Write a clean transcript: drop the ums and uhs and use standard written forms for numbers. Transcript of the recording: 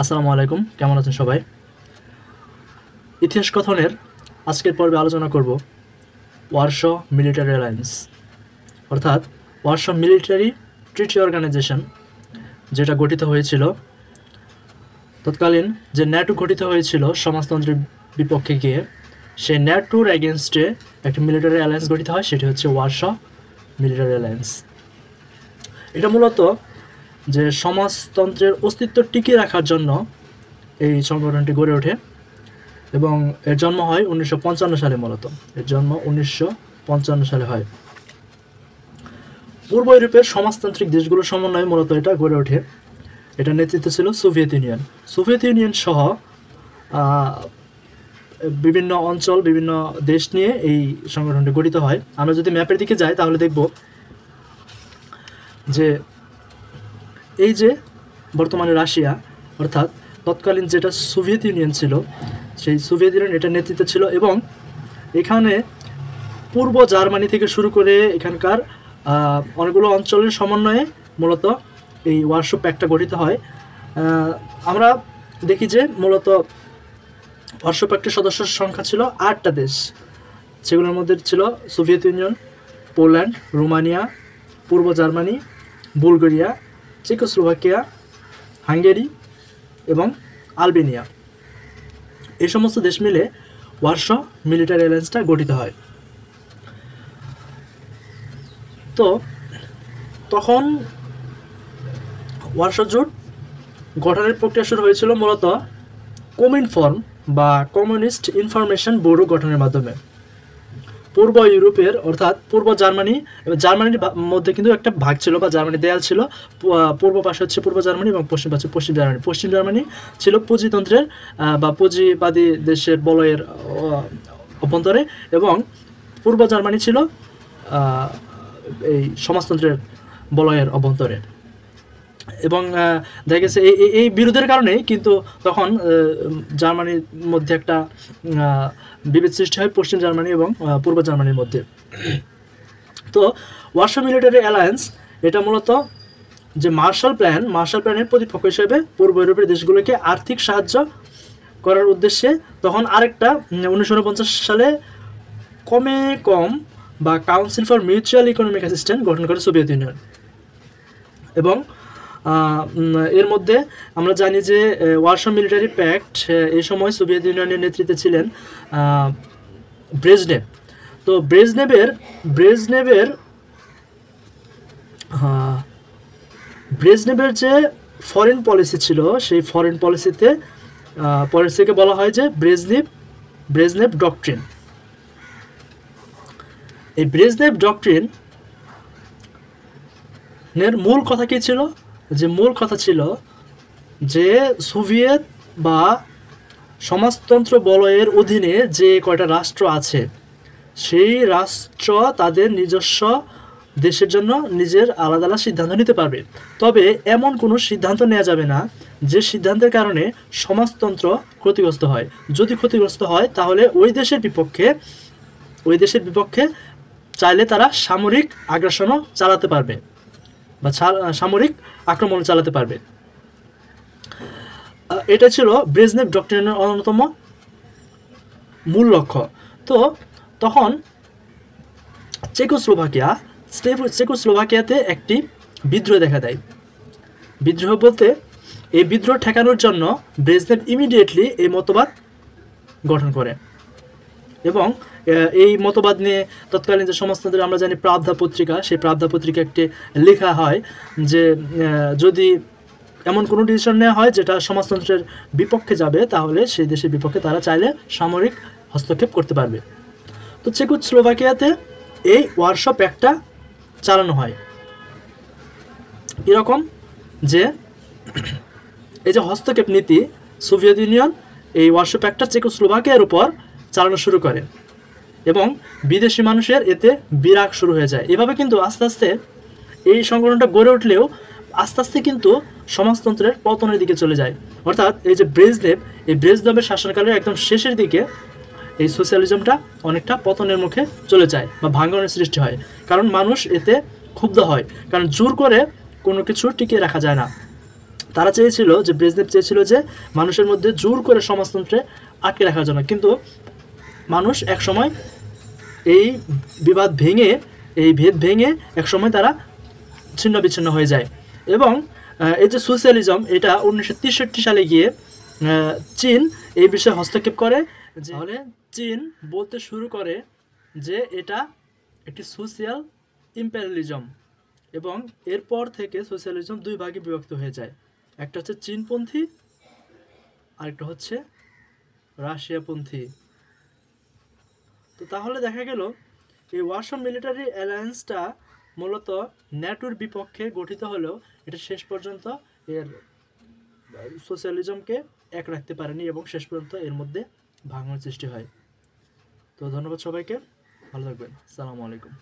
আসসালামু আলাইকুম, কেমন আছেন সবাই? ইতিহাস কথনের আজকের পর্বে আলোচনা করব ওয়ারশ মিলিটারি অ্যালায়েন্স, অর্থাৎ ওয়ারশ মিলিটারি ট্রিটি অর্গানাইজেশন, যেটা গঠিত হয়েছিল তৎকালীন যে ন্যাটো গঠিত হয়েছিল সমাজতন্ত্রের বিপক্ষে গিয়ে। সেই ন্যাটোর এগেনস্টে একটি মিলিটারি অ্যালায়েন্স গঠিত হয়, সেটি হচ্ছে ওয়ারশ মিলিটারি অ্যালায়েন্স। এটা মূলত যে সমাজতন্ত্রের অস্তিত্ব টিকিয়ে রাখার জন্য এই সংগঠনটি গড়ে ওঠে এবং এর জন্ম হয় 1955 সালে। মূলত এর জন্ম 1955 সালে হয়। পূর্ব ইউরোপের সমাজতান্ত্রিক দেশগুলোর সমন্বয়ে মূলত এটা গড়ে ওঠে। এটা নেতৃত্ব ছিল সোভিয়েত ইউনিয়ন। সোভিয়েত ইউনিয়ন সহ বিভিন্ন অঞ্চল, বিভিন্ন দেশ নিয়ে এই সংগঠনটি গঠিত হয়। আমরা যদি ম্যাপের দিকে যাই তাহলে দেখব যে এই যে বর্তমানে রাশিয়া, অর্থাৎ তৎকালীন যেটা সোভিয়েত ইউনিয়ন ছিল, সেই সোভিয়েত ইউনিয়ন এটা নেতৃত্ব ছিল এবং এখানে পূর্ব জার্মানি থেকে শুরু করে এখানকার অনেকগুলো অঞ্চলের সমন্বয়ে মূলত এই ওয়ারশ প্যাক্টটা গঠিত হয়। আমরা দেখি যে মূলত ওয়ারশ প্যাক্টের সদস্যের সংখ্যা ছিল 8টা দেশ, সেগুলোর মধ্যে ছিল সোভিয়েত ইউনিয়ন, পোল্যান্ড, রোমানিয়া, পূর্ব জার্মানি, বুলগেরিয়া, চেকোস্লোভাকিয়া, হাঙ্গেরি এবং আলবেনিয়া। এই সমস্ত দেশ মিলে ওয়ারশ মিলিটারি অ্যালায়েন্সটা গঠিত হয়। তো তখন ওয়ারশ জোট গঠনের প্রক্রিয়া শুরু হয়েছিল মূলত কমিনফর্ম বা কমিউনিস্ট ইনফরমেশন ব্যুরো গঠনের মাধ্যমে। পূর্ব ইউরোপের অর্থাৎ পূর্ব জার্মানি, জার্মানির মধ্যে কিন্তু একটা ভাগ ছিল বা জার্মানি দেয়াল ছিল। পূর্ব পাশে হচ্ছে পূর্ব জার্মানি এবং পশ্চিম পাশে পশ্চিম জার্মানি। পশ্চিম জার্মানি ছিল পুঁজিতন্ত্রের বা পুঁজিবাদী দেশের বলয়ের অভ্যন্তরে এবং পূর্ব জার্মানি ছিল এই সমাজতন্ত্রের বলয়ের অভ্যন্তরে। এবং দেখা গেছে এই বিরোধের কারণেই কিন্তু তখন জার্মানির মধ্যে একটা বিভেদ সৃষ্টি হয় পশ্চিম জার্মানি এবং পূর্ব জার্মানির মধ্যে। তো ওয়ারশ মিলিটারি অ্যালায়েন্স এটা মূলত যে মার্শাল প্ল্যানের প্রতিপক্ষ হিসেবে পূর্ব ইউরোপের দেশগুলোকে আর্থিক সাহায্য করার উদ্দেশ্যে তখন আরেকটা 1949 সালে কম বা council for mutual economic assistance গঠন করে সোভিয়েত ইউনিয়ন। এবং এর মধ্যে আমরা জানি যে ওয়ারশ মিলিটারি প্যাক্ট এই সময় সোভিয়েত ইউনিয়নের নেতৃত্বে ছিলেন ব্রেজনেভ। তো ব্রেজনেভের যে ফরেন পলিসি ছিল, সেই ফরেন পলিসিকে বলা হয় যে ব্রেজনেভ ডক্ট্রিন। এই ব্রেজনেভ ডক্ট্রিনের মূল কথা কী ছিল? মূল কথা ছিল যে সোভিয়েত বা সমাজতন্ত্র বলয়ের অধীনে যে কয়টা রাষ্ট্র আছে, সেই রাষ্ট্র তাদের নিজস্ব দেশের জন্য নিজের আলাদা আলাদা সিদ্ধান্ত নিতে পারবে। তবে এমন কোনো সিদ্ধান্ত নেওয়া যাবে না যে সিদ্ধান্তের কারণে সমাজতন্ত্র ক্ষতিগ্রস্ত হয়। যদি ক্ষতিগ্রস্ত হয় তাহলে ওই দেশের বিপক্ষে চাইলে তারা সামরিক আগ্রাসনও চালাতে পারবে বা সামরিক আক্রমণ চালাতে পারবে। এটা ছিল ব্রেজনেভ ডক্ট্রিনের অন্যতম মূল লক্ষ্য। তো তখন চেকোস্লোভাকিয়াতে একটি বিদ্রোহ দেখা দেয়। বিদ্রোহ বলতে এই বিদ্রোহ ঠেকানোর জন্য ব্রেজনেভ ইমিডিয়েটলি এই মতবাদ গঠন করে এবং এই মতবাদ নিয়ে তৎকালীন যে সমাজতন্ত্রের আমরা জানি প্রাবধা পত্রিকা, সেই প্রাবধা পত্রিকা একটি লেখা হয় যে যদি এমন কোনো ডিসিশন নেওয়া হয় যেটা সমাজতন্ত্রের বিপক্ষে যাবে, তাহলে সেই দেশের বিপক্ষে তারা চাইলে সামরিক হস্তক্ষেপ করতে পারবে। তো চেকোস্লোভাকিয়াতে এই ওয়ারশ প্যাক্টটা চালানো হয় এরকম যে এই যে হস্তক্ষেপ নীতি সোভিয়েত ইউনিয়ন এই ওয়ারশ প্যাক্টটা চেকোস্লোভাকিয়ার উপর চালানো শুরু করে এবং বিদেশি মানুষের এতে বিরাগ শুরু হয়ে যায়। এভাবে কিন্তু আস্তে আস্তে এই সংগঠনটা গড়ে উঠলেও আস্তে আস্তে কিন্তু সমাজতন্ত্রের পতনের দিকে চলে যায়। অর্থাৎ এই যে ব্রেজনেভের শাসনকালের একদম শেষের দিকে এই সোশ্যালিজমটা অনেকটা পতনের মুখে চলে যায় বা ভাঙনের সৃষ্টি হয়, কারণ মানুষ এতে ক্ষুব্ধ হয়, কারণ জোর করে কোনো কিছু টিকিয়ে রাখা যায় না। তারা চেয়েছিল যে ব্রেজনেভ চেয়েছিল যে মানুষের মধ্যে জোর করে সমাজতন্ত্রে আটকে রাখার জন্য, কিন্তু মানুষ একসময় এই বিবাদ ভেঙে, এই ভেদ ভেঙে একসময় তারা ছিন্ন বিচ্ছিন্ন হয়ে যায়। এবং এই যে সোশ্যালিজম, এটা 1963 সালে গিয়ে চীন এই বিষয়ে হস্তক্ষেপ করে। তাহলে চীন বলতে শুরু করে যে এটা একটি সোশ্যাল ইম্পেরিয়ালিজম, এবং এরপর থেকে সোশ্যালিজম দুই ভাগে বিভক্ত হয়ে যায়। একটা হচ্ছে চীনপন্থী, আরেকটা হচ্ছে রাশিয়াপন্থী। তো তাহলে দেখা গেল এই ওয়ারশ মিলিটারি অ্যালায়েন্সটা মূলত ন্যাটোর বিপক্ষে গঠিত হলেও এটা শেষ পর্যন্ত এর সোশ্যালিজমকে এক রাখতে পারেনি, এবং শেষ পর্যন্ত এর মধ্যে ভাঙনের সৃষ্টি হয়। তো ধন্যবাদ সবাইকে, ভালো থাকবেন, আসসালামু আলাইকুম।